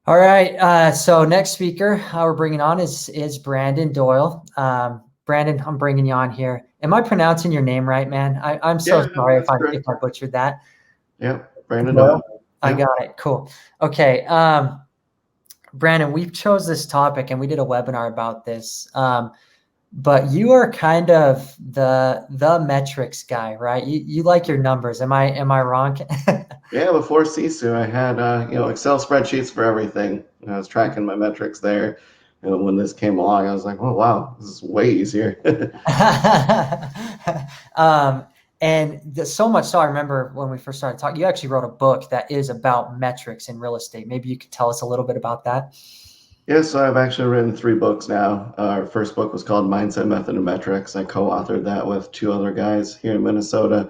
All right. So next speaker we're bringing on is Brandon Doyle. Brandon, I'm bringing you on here. Am I pronouncing your name right, man? I'm so Yeah, sorry that's if correct. I butchered that. Yeah, Brandon Doyle? Doyle. I Yeah. got it. Cool. Okay. Brandon, we chose this topic and we did a webinar about this. But you are kind of the metrics guy, right? You like your numbers. Am I wrong? Yeah, before Sisu, I had Excel spreadsheets for everything. And I was tracking my metrics there. And when this came along, I was like, oh wow, this is way easier. um, and so much so, I remember when we first started talking, you actually wrote a book that is about metrics in real estate. Maybe you could tell us a little bit about that. Yeah, so I've actually written three books now. Our first book was called Mindset, Method, and Metrics. I co-authored that with two other guys here in Minnesota.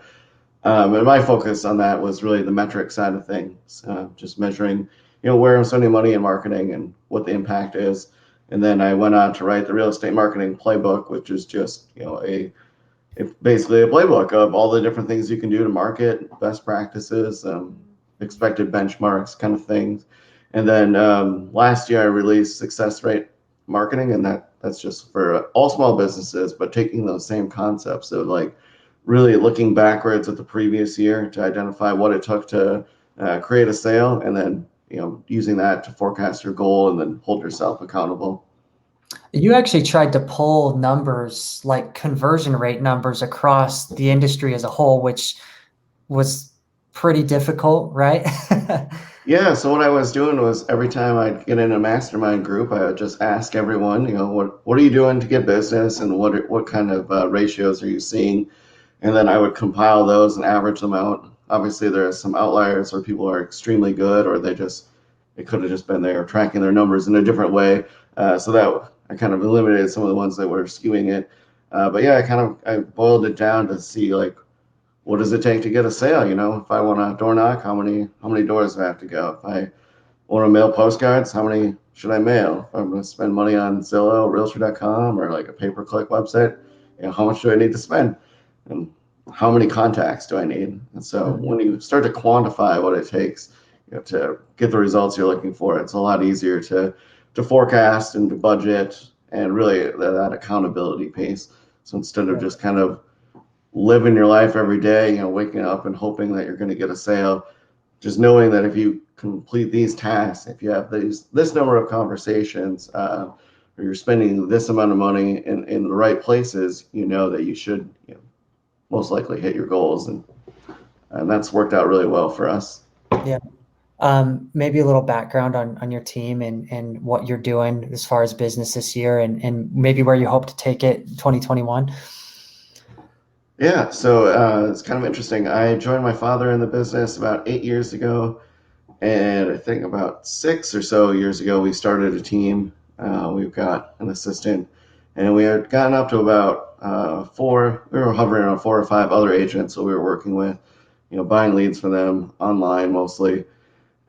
And my focus on that was really the metric side of things, just measuring, where I'm spending money in marketing and what the impact is. And then I went on to write the real estate marketing playbook, which is just, basically a playbook of all the different things you can do to market, best practices, expected benchmarks, kind of things. And then last year I released Success Rate Marketing, and that's just for all small businesses, but taking those same concepts of like really looking backwards at the previous year to identify what it took to create a sale, and then using that to forecast your goal and then hold yourself accountable. You actually tried to pull numbers like conversion rate numbers across the industry as a whole, which was pretty difficult, right? Yeah, so what I was doing was every time I'd get in a mastermind group, I would just ask everyone, what are you doing to get business, and what kind of ratios are you seeing? And then I would compile those and average them out. Obviously, there are some outliers where people are extremely good, or it could have just been they were tracking their numbers in a different way. So that I kind of eliminated some of the ones that were skewing it. But yeah, I boiled it down to see like what does it take to get a sale? If I want to door knock, how many doors do I have to go? If I want to mail postcards, how many should I mail? If I'm going to spend money on Zillow, Realtor.com, or like a pay-per-click website, how much do I need to spend? And how many contacts do I need? And so Mhm. when you start to quantify what it takes, to get the results you're looking for, it's a lot easier to forecast and to budget and really that accountability piece. So instead of just kind of living your life every day, waking up and hoping that you're going to get a sale, just knowing that if you complete these tasks, if you have this number of conversations, or you're spending this amount of money in the right places, you know that you should most likely hit your goals, and that's worked out really well for us. Yeah. Maybe a little background on your team and what you're doing as far as business this year and maybe where you hope to take it in 2021. Yeah, so it's kind of interesting. I joined my father in the business about 8 years ago, and I think about 6 or so years ago, we started a team. We've got an assistant, and we had gotten up to about four. We were hovering around four or five other agents that we were working with, buying leads from them online mostly,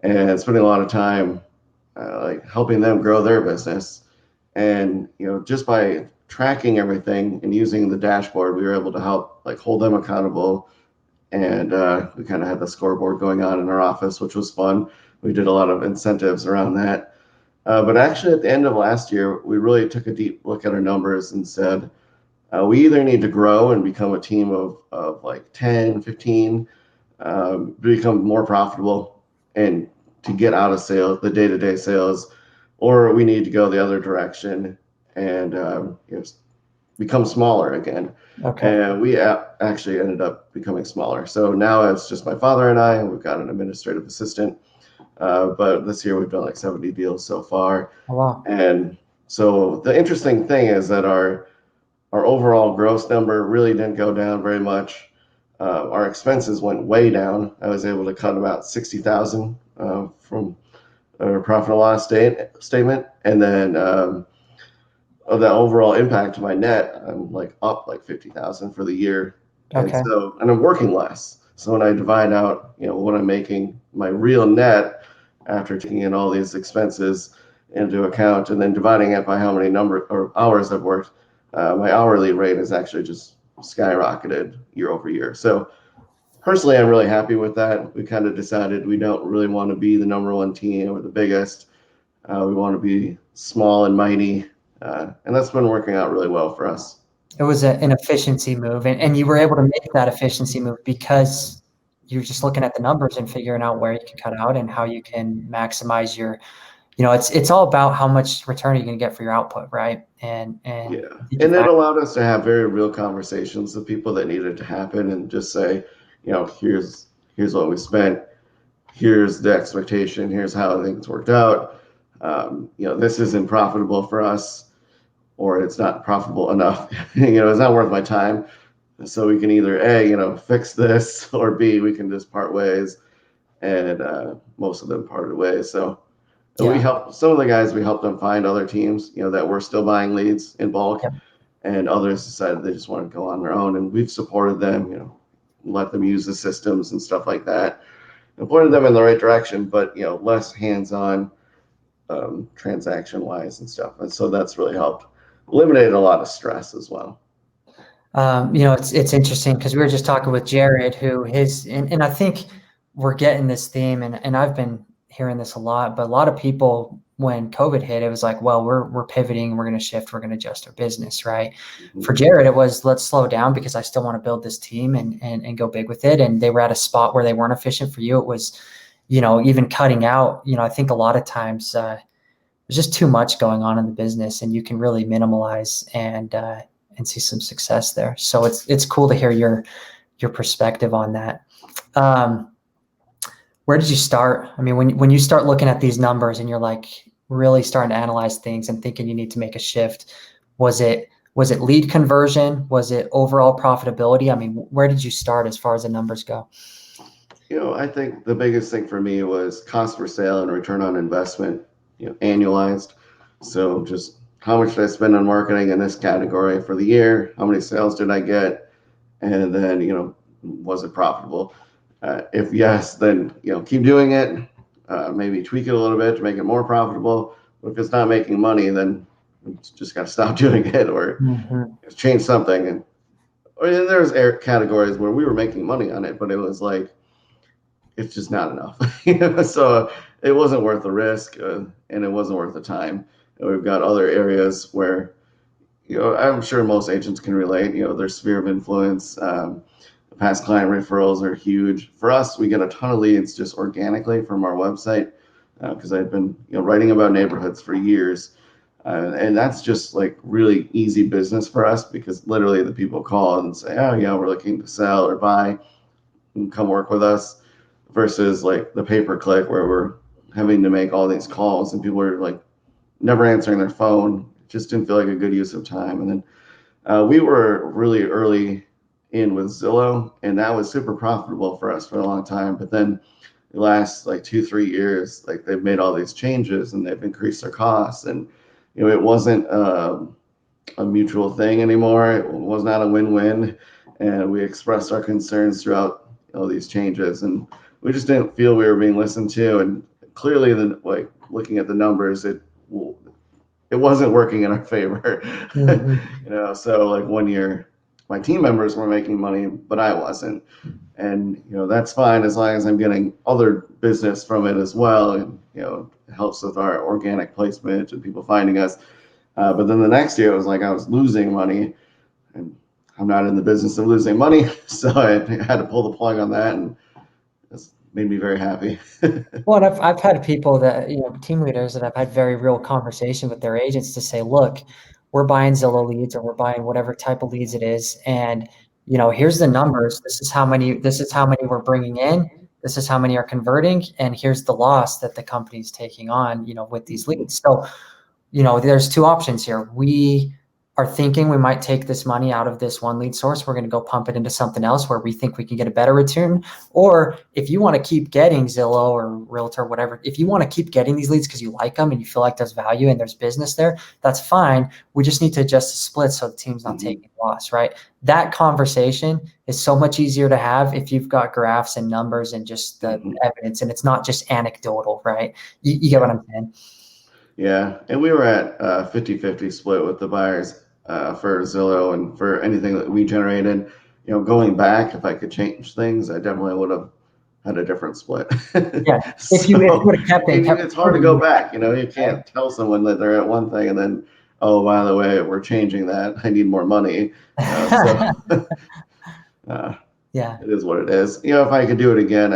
and spending a lot of time like helping them grow their business. And just by tracking everything and using the dashboard, we were able to help like hold them accountable. And we kind of had the scoreboard going on in our office, which was fun. We did a lot of incentives around that. But actually, at the end of last year, we really took a deep look at our numbers and said, we either need to grow and become a team of like 10, 15, become more profitable and to get out of sales, the day-to-day sales, or we need to go the other direction and become smaller again. Okay. And we actually ended up becoming smaller. So now it's just my father and I, and we've got an administrative assistant. But this year we've done like 70 deals so far. Oh, wow. And so the interesting thing is that our overall gross number really didn't go down very much. Our expenses went way down. I was able to cut about 60,000 from our profit and loss statement, and then of that overall impact to my net, I'm like up like 50,000 for the year, Okay. and I'm working less. So when I divide out, what I'm making, my real net after taking in all these expenses into account, and then dividing it by how many number or hours I've worked, my hourly rate has actually just skyrocketed year over year. So personally, I'm really happy with that. We kind of decided we don't really want to be the number one team or the biggest. We want to be small and mighty, and that's been working out really well for us. It was an efficiency move, and you were able to make that efficiency move because you're just looking at the numbers and figuring out where you can cut out and how you can maximize your, it's all about how much return you're going to get for your output, right? And Yeah, I think you and it find, allowed us to have very real conversations with people that needed to happen, and just say, here's what we spent, here's the expectation, here's how things worked out. This isn't profitable for us, or it's not profitable enough. It's not worth my time. So we can either A, fix this, or B, we can just part ways. And most of them parted ways. So we yeah, helped some of the guys. We helped them find other teams, that were still buying leads in bulk, yeah, and others decided they just want to go on their own. And we've supported them, let them use the systems and stuff like that, and pointed them in the right direction, but less hands-on, transaction wise and stuff. And so that's really helped eliminate a lot of stress as well. it's interesting because we were just talking with Jared, who and I think we're getting this theme, and I've been hearing this a lot, but a lot of people when COVID hit, it was like, well, we're pivoting, we're going to shift, we're going to adjust our business, right? Mm-hmm. For Jared, it was let's slow down because I still want to build this team and go big with it. And they were at a spot where they weren't efficient. For you, it was, even cutting out. I think a lot of times there's just too much going on in the business, and you can really minimalize and see some success there. So it's cool to hear your perspective on that. Um, where did you start? I mean, when you start looking at these numbers and you're like really starting to analyze things and thinking you need to make a shift, was it lead conversion? Was it overall profitability? I mean, where did you start as far as the numbers go? I think the biggest thing for me was cost per sale and return on investment, annualized. So just how much did I spend on marketing in this category for the year? How many sales did I get? And then, was it profitable? If yes, then, keep doing it. Maybe tweak it a little bit to make it more profitable. But if it's not making money, then just got to stop doing it, or Mm-hmm. change something. And there's categories where we were making money on it, but it was like, it's just not enough. So it wasn't worth the risk, and it wasn't worth the time. And we've got other areas where, I'm sure most agents can relate. Their sphere of influence, past client referrals are huge. For us, we get a ton of leads just organically from our website, because I've been, writing about neighborhoods for years. And that's just like really easy business for us, because literally the people call and say, oh, yeah, we're looking to sell or buy, and come work with us, versus like the pay per click where we're having to make all these calls and people are like never answering their phone. It just didn't feel like a good use of time. And then we were really early in with Zillow, and that was super profitable for us for a long time. But then the last like 2-3 years, like they've made all these changes and they've increased their costs, and it wasn't a mutual thing anymore. It was not a win-win, and we expressed our concerns throughout all these changes, and we just didn't feel we were being listened to. And clearly, like looking at the numbers, it wasn't working in our favor. Mm-hmm. So like one year, my team members were making money, but I wasn't, and that's fine as long as I'm getting other business from it as well, and it helps with our organic placement and people finding us. But then the next year, it was like I was losing money, and I'm not in the business of losing money, so I had to pull the plug on that, and it's made me very happy. Well, and I've had people that, team leaders that have had very real conversation with their agents to say, look, we're buying Zillow leads or we're buying whatever type of leads it is. And, here's the numbers. This is how many we're bringing in. This is how many are converting. And here's the loss that the company's taking on, with these leads. So, there's two options here. We are thinking we might take this money out of this one lead source. We're going to go pump it into something else where we think we can get a better return. Or if you want to keep getting Zillow or Realtor, whatever, if you want to keep getting these leads because you like them and you feel like there's value and there's business there, that's fine. We just need to adjust the split so the team's not taking loss, right? That conversation is so much easier to have if you've got graphs and numbers and just the evidence, and it's not just anecdotal, right? You get what I'm saying? Yeah, and we were at 50-50 split with the buyers, for Zillow and for anything that we generated. Going back, if I could change things, I definitely would have had a different split. Yeah. If you So would have kept it and kept it's hard to improving go it, back. You right? can't tell someone that they're at one thing and then, oh, by the way, we're changing that. I need more money. So uh, Yeah, it is what it is. If I could do it again,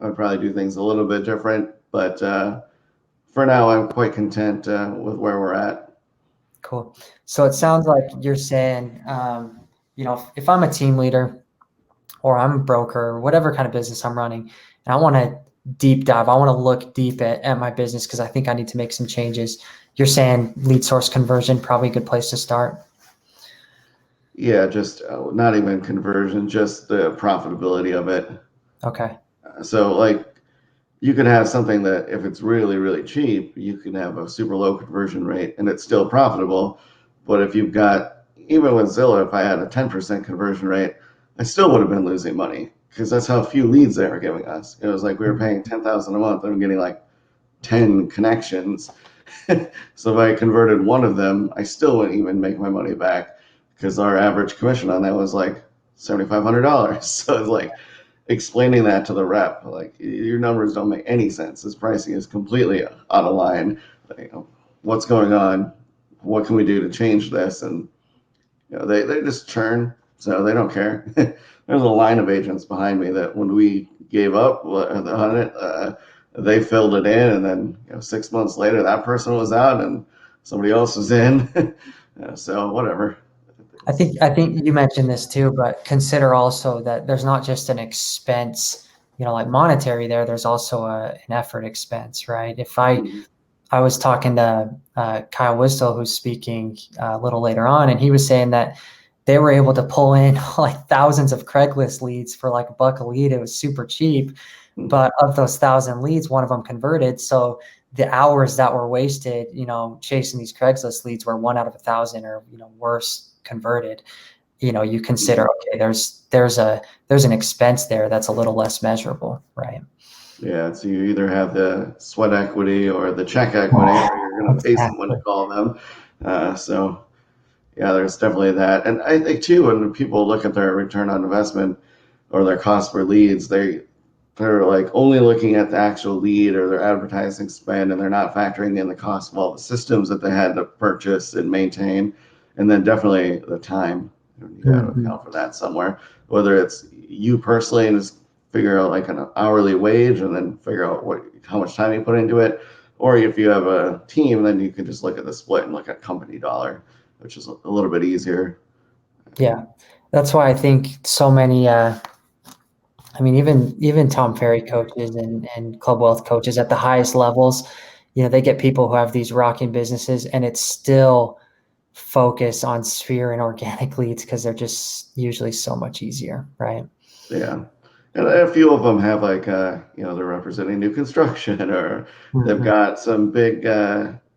I'd probably do things a little bit different. But for now, I'm quite content with where we're at. cool. So it sounds like you're saying, if I'm a team leader or I'm a broker or whatever kind of business I'm running, and I want to deep dive, I want to look deep at my business because I think I need to make some changes. You're saying lead source conversion, probably a good place to start. Yeah, just not even conversion, just the profitability of it. Okay. So, like, you can have something that if it's really, really cheap, you can have a super low conversion rate and it's still profitable. But if you've got, even with Zillow, if I had a 10% conversion rate, I still would have been losing money because that's how few leads they were giving us. It was like we were Mhm. paying 10,000 a month and I'm getting like 10 connections. So if I converted one of them, I still wouldn't even make my money back because our average commission on that was like $7,500. So it's like explaining that to the rep, like your numbers don't make any sense. This pricing is completely out of line. What's going on? What can we do to change this? And they just churn, so they don't care. There's a line of agents behind me that when we gave up on it, they filled it in, and then 6 months later, that person was out and somebody else was in. So whatever. I It's, think I think you mentioned this too, but consider also that there's not just an expense, like monetary there. There's also an effort expense, right? If I was talking to Kyle Wisdell, who's speaking a little later on, and he was saying that they were able to pull in like thousands of Craigslist leads for like $1 a lead. It was super cheap, but of those 1,000 leads, one of them converted. So the hours that were wasted, chasing these Craigslist leads were 1 out of 1,000 or worse converted. You consider, okay, there's an expense there that's a little less measurable, right? Yeah, so you either have the sweat equity or the check equity, or you're going to pay someone to Exactly. call them. So yeah, there's definitely that. And I think too, when people look at their return on investment or their cost per leads, they're like only looking at the actual lead or their advertising spend, and they're not factoring in the cost of all the systems that they had to purchase and maintain, and then definitely the time. You got to Mhm. account for that somewhere. Whether it's you personally and just figure out like an hourly wage, and then figure out how much time you put into it, or if you have a team, then you can just look at the split and look at company dollar, which is a little bit easier. Yeah. That's why I think so many, even Tom Ferry coaches and Club Wealth coaches at the highest levels, they get people who have these rocking businesses and it's still focus on sphere and organic leads because they're just usually so much easier, right? Yeah. And a few of them have like, they're representing new construction or they've Mhm. got some big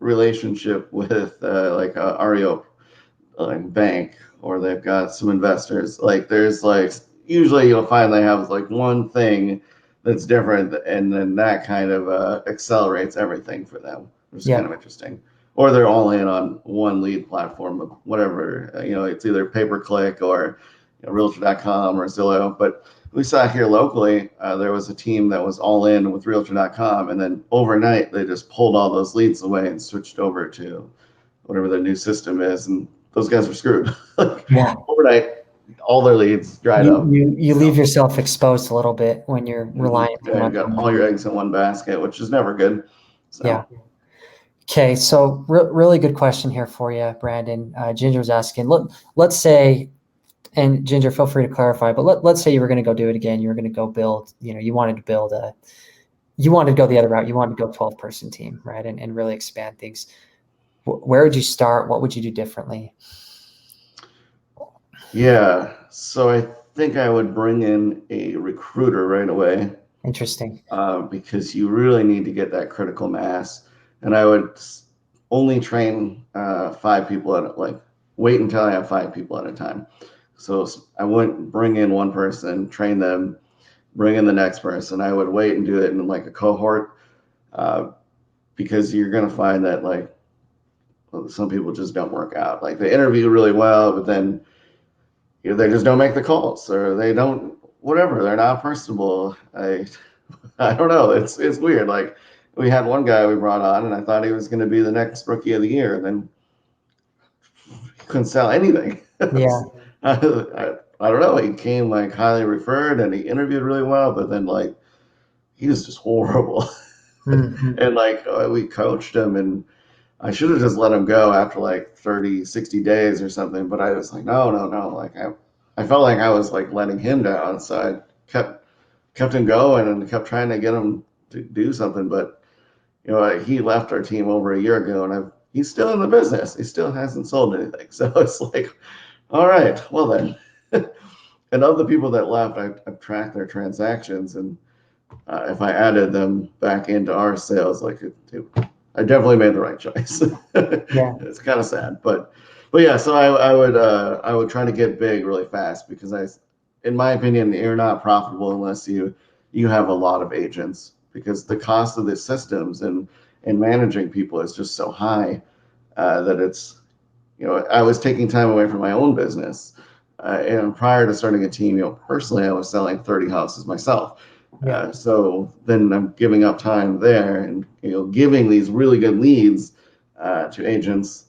relationship with like a REO bank, or they've got some investors. Like there's like, usually you'll find they have like one thing that's different, and then that kind of accelerates everything for them, which is kind of Yep. interesting. Or they're all in on one lead platform of whatever, it's either pay per click or realtor.com or Zillow. But we saw here locally, there was a team that was all in with realtor.com, and then overnight they just pulled all those leads away and switched over to whatever their new system is, and those guys are screwed. Like Yeah. overnight, all their leads dried You, up. you you leave yourself exposed a little bit when you're relying too Yeah, you've much got on all them. your eggs in one basket, which is never good. Yeah. So Okay. So really good question here for you, Brandon. Ginger was asking, let's say, and Ginger, feel free to clarify, but let's say you were going to go do it again. You were going to go build, you wanted to go the other route. You wanted to go 12-person team, right? And really expand things. Where would you start? What would you do differently? yeah, so I think I would bring in a recruiter right away, Interesting. because you really need to get that critical mass. And I would only train 5 people at like wait until I have 5 people at a time. So I wouldn't bring in one person, train them, bring in the next person. I would wait and do it in like a cohort, uh, because you're going to find that like some people just don't work out. Like they interview really well, but then they just don't make the calls, or they don't, whatever. They're not personable. I don't know. It's weird. Like we had one guy we brought on, and I thought he was going to be the next rookie of the year, and then he couldn't sell anything. Yeah. I don't know. He came like highly referred, and he interviewed really well, but then like he was just horrible. Mhm. And like we coached him, and I should have just let him go after like 30, 60 days or something. But I was like, no, no, no. Like I felt like I was like letting him down, so I kept him going and kept trying to get him to do something. But he left our team over a year ago, and he's still in the business. He still hasn't sold anything. So it's like, all right, well then. And of the people that left, I've tracked their transactions, and if I added them back into our sales, like I definitely made the right choice. Yeah. It's kind of sad, but yeah. So I would try to get big really fast because in my opinion, you're not profitable unless you have a lot of agents because the cost of the systems and managing people is just so high that I was taking time away from my own business. And prior to starting a team, personally, I was selling 30 houses myself. Yeah. So then I'm giving up time there and, giving these really good leads to agents.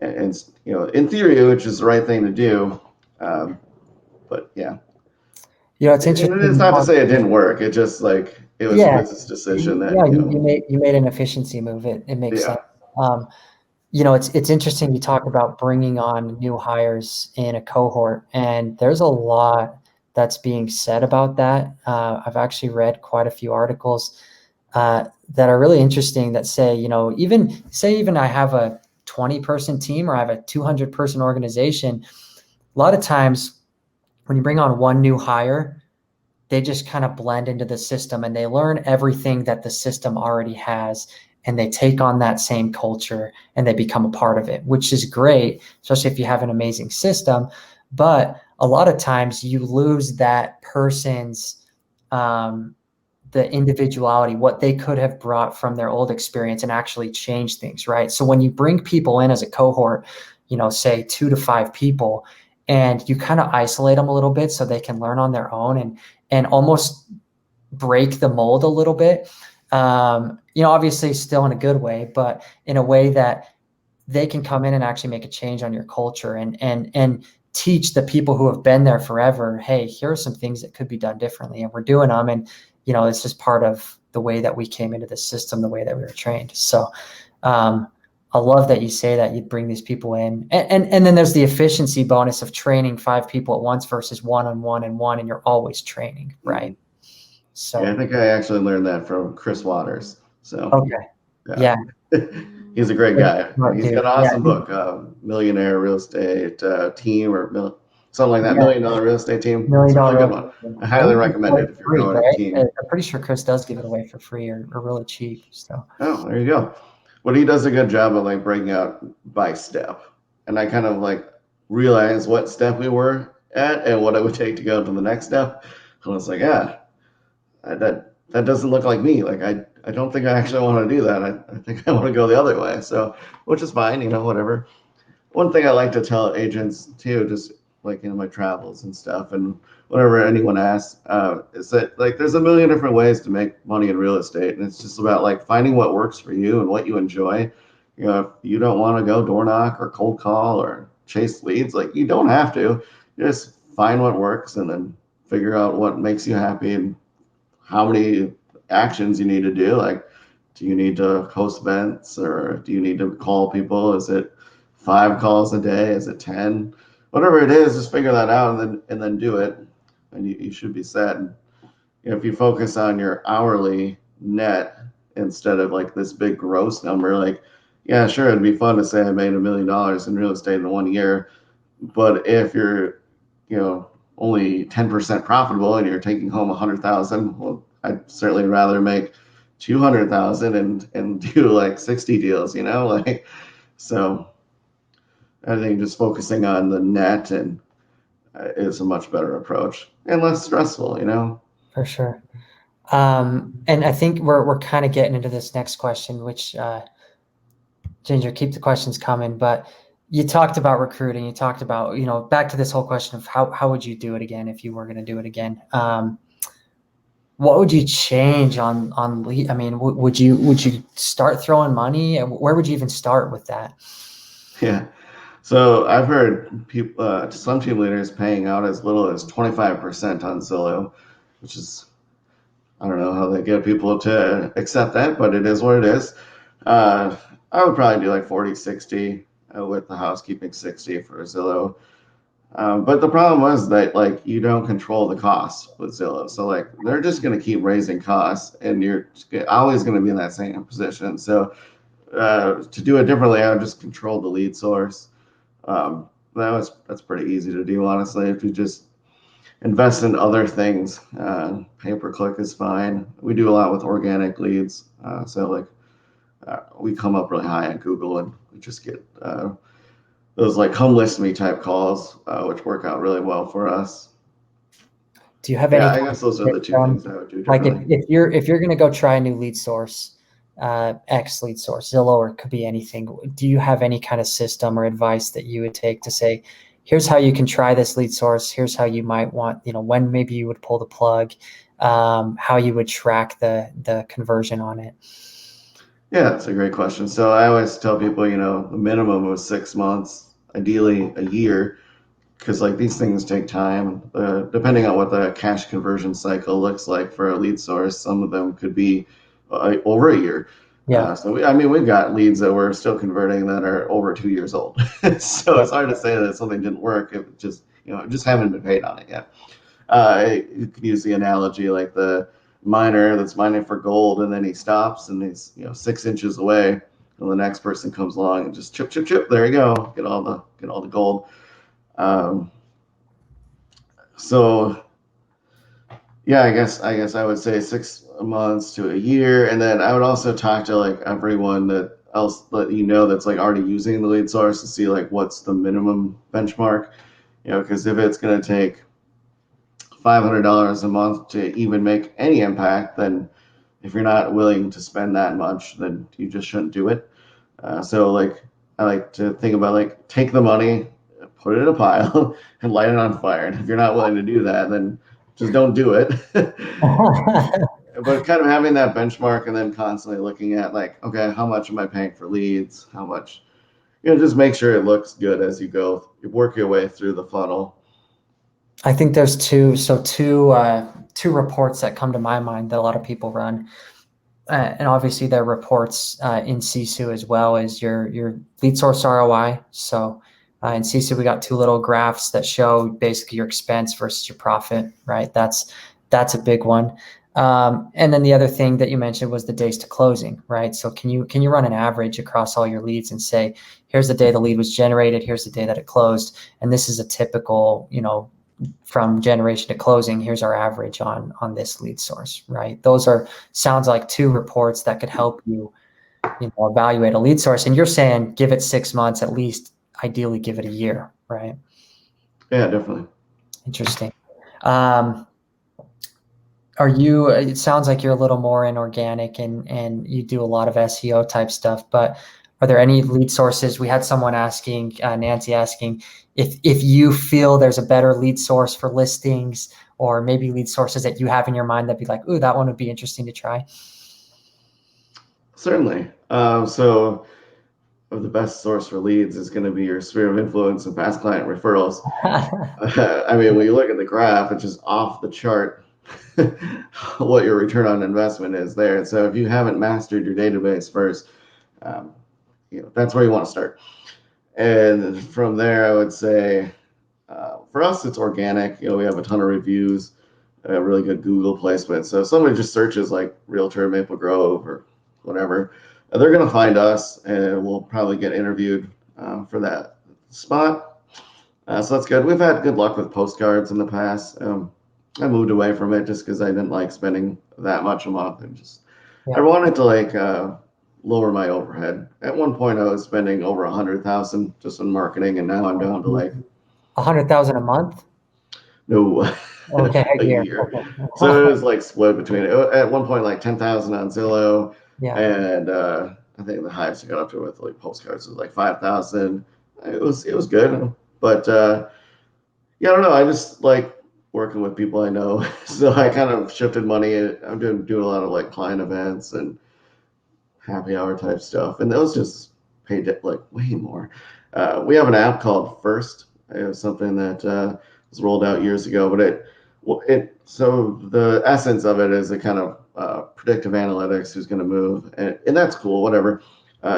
And, in theory, which is the right thing to do. Um, but yeah, It's and interesting. it's not to say it didn't work. It just like, it was a Yeah. business decision Yeah. that, You made an efficiency move. It makes sense. yeah. Um, it's interesting you talk about bringing on new hires in a cohort, and there's a lot that's being said about that. I've actually read quite a few articles that are really interesting that say, even I have a 20-person team or I have a 200-person organization, a lot of times when you bring on one new hire, they just kind of blend into the system and they learn everything that the system already has, and they take on that same culture and they become a part of it, which is great, especially if you have an amazing system. But a lot of times you lose that person's the individuality, what they could have brought from their old experience and actually change things, right? So when you bring people in as a cohort, say 2 to 5 people, and you kind of isolate them a little bit so they can learn on their own and almost break the mold a little bit. Obviously still in a good way, but in a way that they can come in and actually make a change on your culture and teach the people who have been there forever, hey, here are some things that could be done differently, and we're doing them. And it's just part of the way that we came into the system, the way that we were trained. So I love that you say that you'd bring these people in, and then there's the efficiency bonus of training 5 people at once versus one and one, and you're always training, Mm-hmm. right? Yeah, I So think I actually learned that from Chris Waters. So okay, yeah. yeah, He's a great good, guy. smart He's got dude. an Yeah, awesome book, Millionaire Real Estate Team or something like that. yeah, $1 Million Real Estate Team. million It's a really dollar. good one. I I highly think it's recommend like it if you're free, growing a right? team. I'm pretty sure Chris does give it away for free or really cheap. So Oh, there you go. But he does a good job of like breaking out by step. And I kind of like realized what step we were at and what it would take to go to the next step. And I was like, yeah, that doesn't look like me. Like I don't think I actually want to do that. I think I want to go the other way. So which is fine, whatever. One thing I like to tell agents too, just like my travels and stuff, and whenever anyone asks, is that like there's a million different ways to make money in real estate, and it's just about like finding what works for you and what you enjoy. If you don't want to go door knock or cold call or chase leads, like you don't have to. Just find what works and then figure out what makes you happy and how many actions you need to do. Like, do you need to host events or do you need to call people? Is it 5 calls a day? Is it 10? Whatever it is, just figure that out and then do it, and you should be set. And if you focus on your hourly net instead of like this big gross number, like yeah, sure, it'd be fun to say I made $1 million in real estate in 1 year, but if you're you know only 10% profitable and you're taking home 100,000, well, I'd certainly rather make 200,000 and do like 60 deals, like so. I think just focusing on the net and is a much better approach and less stressful. for sure. And I think we're kind of getting into this next question, which Ginger, keep the questions coming. But you talked about recruiting. You talked about back to this whole question of how would you do it again if you were going to do it again. What would you change on lead? I mean, would you start throwing money? Where would you even start with that? Yeah. So I've heard people, some team leaders paying out as little as 25% on Zillow, which is, I don't know how they get people to accept that, but it is what it is. Uh, I would probably do like 40, 60 with the housekeeping 60 for Zillow. But the problem was that like you don't control the costs with Zillow. So like they're just going to keep raising costs and you're always going to be in that same position. So to do it differently, I would just control the lead source. That's pretty easy to do, honestly. If you just invest in other things, pay per click is fine. We do a lot with organic leads, so like we come up really high on Google, and we just get those like come list me type calls, which work out really well for us. Do you have Yeah, any I kind guess those are of the tips two on, things I would do like differently. if you're going to go try a new lead source, X lead source, Zillow, or it could be anything. Do you have any kind of system or advice that you would take to say, here's how you can try this lead source. Here's how you might want, when maybe you would pull the plug, how you would track the conversion on it. Yeah, that's a great question. So I always tell people, the minimum was 6 months, ideally a year, because like these things take time. Depending on what the cash conversion cycle looks like for a lead source, some of them could be over a year. Yeah. I mean, we've got leads that we're still converting that are over 2 years old. So Yeah. it's hard to say that something didn't work if it just haven't been paid on it yet. You could use the analogy like the miner that's mining for gold, and then he stops and he's 6 inches away, and the next person comes along and just chip, chip, chip. There you go, get all the gold. Um, so yeah, I guess I would say 6 months to a year, and then I would also talk to like everyone that else that that's like already using the lead source to see like what's the minimum benchmark. Because if it's going to take $500 a month to even make any impact, then if you're not willing to spend that much, then you just shouldn't do it. So like I like to think about like take the money, put it in a pile, and light it on fire. And if you're not willing to do that, then just don't do it. But kind of having that benchmark and then constantly looking at like, okay, how much am I paying for leads? How much, just make sure it looks good as you go. You work your way through the funnel. I think there's two reports that come to my mind that a lot of people run. And obviously there are reports in Sisu as well as your lead source ROI. So in Sisu, we got two little graphs that show basically your expense versus your profit, right? That's a big one. And then the other thing that you mentioned was the days to closing, right? So can you run an average across all your leads and say, here's the day the lead was generated, here's the day that it closed, and this is a typical, from generation to closing, here's our average on this lead source, right? Those are sounds like two reports that could help you evaluate a lead source. And you're saying give it 6 months at least, ideally give it a year, right? Yeah, definitely. Interesting. Um, it sounds like you're a little more in organic and you do a lot of SEO type stuff, but are there any lead sources? We had someone asking, Nancy asking, if you feel there's a better lead source for listings, or maybe lead sources that you have in your mind that'd be like, ooh, that one would be interesting to try. Certainly. So the best source for leads is going to be your sphere of influence and past client referrals. I mean, when you look at the graph, it's just off the chart what your return on investment is there. So if you haven't mastered your database first, um, that's where you want to start. And from there, I would say for us, it's organic. We have a ton of reviews, really good Google placement. So if somebody just searches like Realtor Maple Grove or whatever, they're going to find us, and we'll probably get interviewed for that spot. So that's good. We've had good luck with postcards in the past. I moved away from it just because I didn't like spending that much a month, and just I Yeah. wanted to like lower my overhead. At one point, I was spending over 100,000 just on marketing, and now I'm down to like 100,000 a month? no Okay, a a year. year. So it Okay. was like split between at one point like 10,000 on Zillow, Yeah. and I think the highest I got up to with like postcards was like 5,000. It was good, but yeah, I don't know. I just like working with people I know. So I kind of shifted money. I'm doing a lot of like client events and happy hour type stuff, and those just paid like way more. We have an app called First. It was something that was rolled out years ago, but so the essence of it is a kind of predictive analytics who's going to move, and that's cool. Whatever.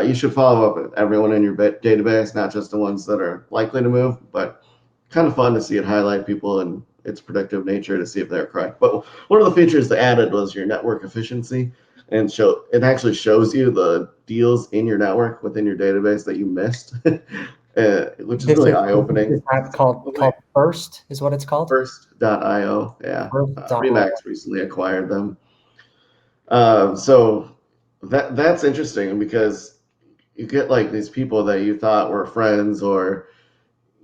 You should follow up with everyone in your database, not just the ones that are likely to move, but kind of fun to see it highlight people and its predictive nature to see if they're correct. But one of the features they added was your network efficiency, and it actually shows you the deals in your network within your database that you missed, which is This really is eye opening. this app called First is what it's called. First.io, yeah. First.io. Remax recently acquired them. So that's interesting because you get like these people that you thought were friends or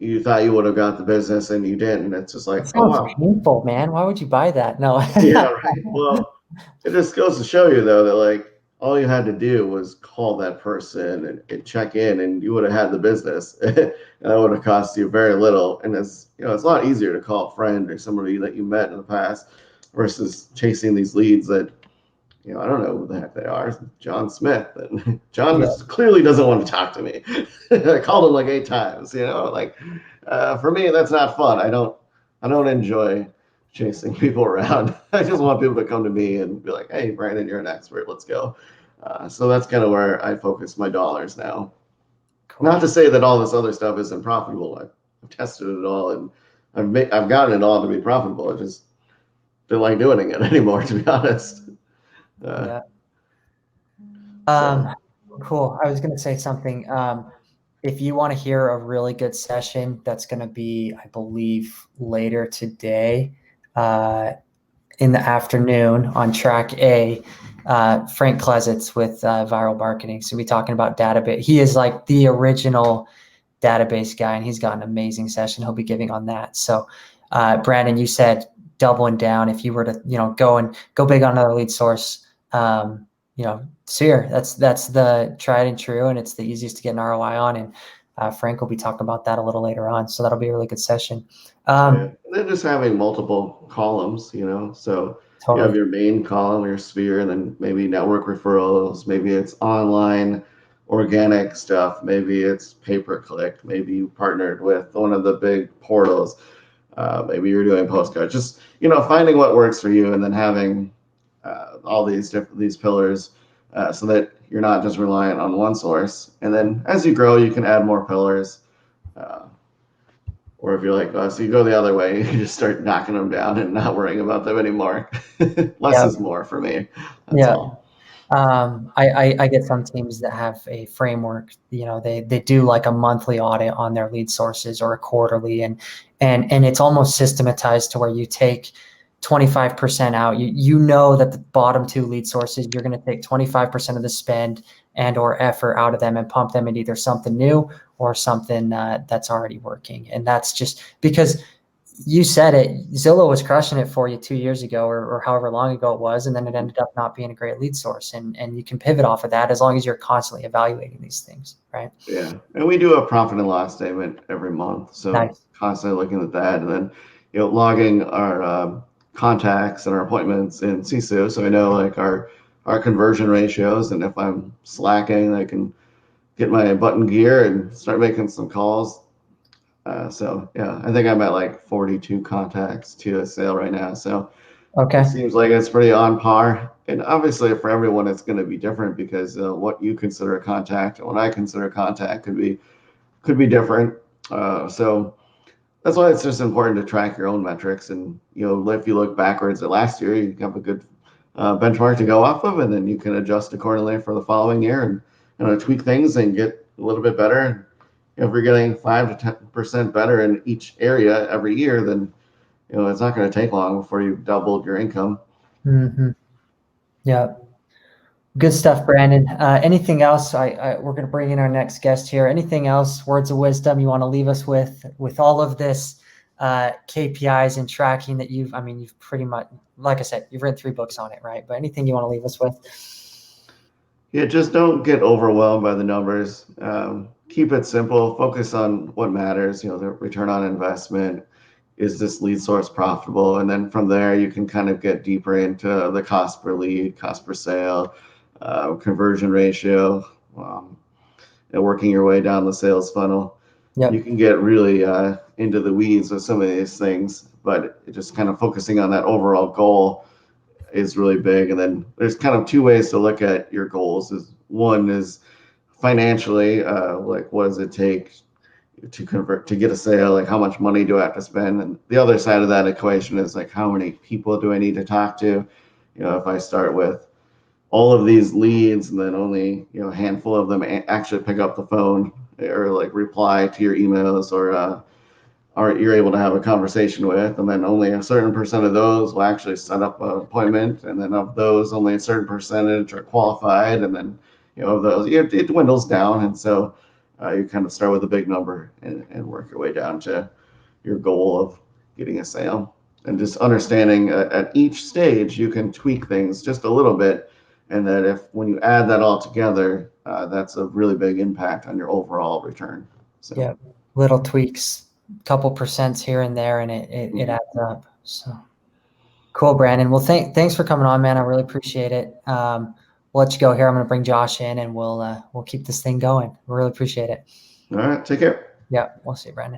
you thought you would have got the business and you didn't. It's just It like, oh sounds wow, painful, man. Why would you buy that? No. yeah, right. Well, it just goes to show you though that like all you had to do was call that person and check in, and you would have had the business, and that would have cost you very little. And it's a lot easier to call a friend or somebody that you met in the past versus chasing these leads that I don't know who the heck they are. John Smith. And John Yeah. just clearly doesn't want to talk to me. I called him like 8 times, like for me, that's not fun. I don't enjoy chasing people around. I just want people to come to me and be like, hey, Brandon, you're an expert. Let's go. So that's kind of where I focus my dollars now. Not Cool. to say that all this other stuff isn't profitable. I've tested it all and I've gotten it all to be profitable. I just don't like doing it anymore, to be honest. Uh, Yeah. so Um, cool. I was going to say something. If you want to hear a really good session, that's going to be, I believe, later today, in the afternoon on track A. Frank Klesitz with Viral Marketing. So we're talking about database. He is like the original database guy, and he's got an amazing session he'll be giving on that. So, Brandon, you said doubling down if you were to, go big on another lead source. Sear, that's the tried and true, and it's the easiest to get an ROI on. And Frank will be talking about that a little later on. So that'll be a really good session. yeah, and then just having multiple columns, so you have Totally. your main column, your sphere, and then maybe network referrals, maybe it's online organic stuff, maybe it's pay-per-click, maybe you partnered with one of the big portals, maybe you're doing postcards, just finding what works for you and then having all these pillars so that you're not just reliant on one source. And then as you grow, you can add more pillars. Uh, or if you're like us, you go the other way, you just start knocking them down and not worrying about them anymore. Less Yeah. is more for me. That's Yeah. all. I get some teams that have a framework. They do like a monthly audit on their lead sources or a quarterly, and it's almost systematized to where you take 25% out. You know that the bottom two lead sources, you're going to take 25% of the spend and or effort out of them and pump them into either something new or something that's already working. And that's just because you said it. Zillow was crushing it for you 2 years ago, or however long ago it was, and then it ended up not being a great lead source. And you can pivot off of that as long as you're constantly evaluating these things, right? Yeah, and we do a profit and loss statement every month, so Nice. constantly looking at that, and then logging our contacts and our appointments in CISU, so I know like our conversion ratios, and if I'm slacking, I can get my button gear and start making some calls. So yeah, I think I'm at like 42 contacts to a sale right now. So it Okay. seems like it's pretty on par. And obviously, for everyone, it's going to be different because what you consider a contact and what I consider a contact could be different. So that's why it's just important to track your own metrics. And if you look backwards at last year, you have a good benchmark to go off of, and then you can adjust accordingly for the following year and tweak things and get a little bit better. If we're getting 5 to 10% better in each area every year, then it's not going to take long before you've doubled your income. Mm-hmm. Yeah. Good stuff, Brandon. Anything else? We're going to bring in our next guest here. Anything else? Words of wisdom you want to leave us with all of this KPIs and tracking that you've pretty much, like I said, you've written 3 books on it, right? But anything you want to leave us with? Yeah, just don't get overwhelmed by the numbers. Keep it simple. Focus on what matters. The return on investment. is this lead source profitable? And then from there, you can kind of get deeper into the cost per lead, cost per sale, conversion ratio, um, and working your way down the sales funnel. You Yep. can get really into the weeds with some of these things, but just kind of focusing on that overall goal is really big. And then there's kind of two ways to look at your goals. Is one is financially, like what does it take to convert to get a sale? Like how much money do I have to spend? And the other side of that equation is like how many people do I need to talk to? If I start with all of these leads and then only a handful of them actually pick up the phone or like reply to your emails or you're able to have a conversation with, and then only a certain percent of those will actually set up an appointment, and then of those only a certain percentage are qualified, and then of those it dwindles down. And so you kind of start with a big number and work your way down to your goal of getting a sale, and just understanding at each stage you can tweak things just a little bit, and that if when you add that all together, that's a really big impact on your overall return. So Yep. Little tweaks, couple percents here and there, and it adds up. So cool, Brandon. Well, thanks for coming on, man. I really appreciate it. We'll let you go here. I'm going to bring Josh in, and we'll keep this thing going. We really appreciate it. all right, take care. Yeah, we'll see you, Brandon.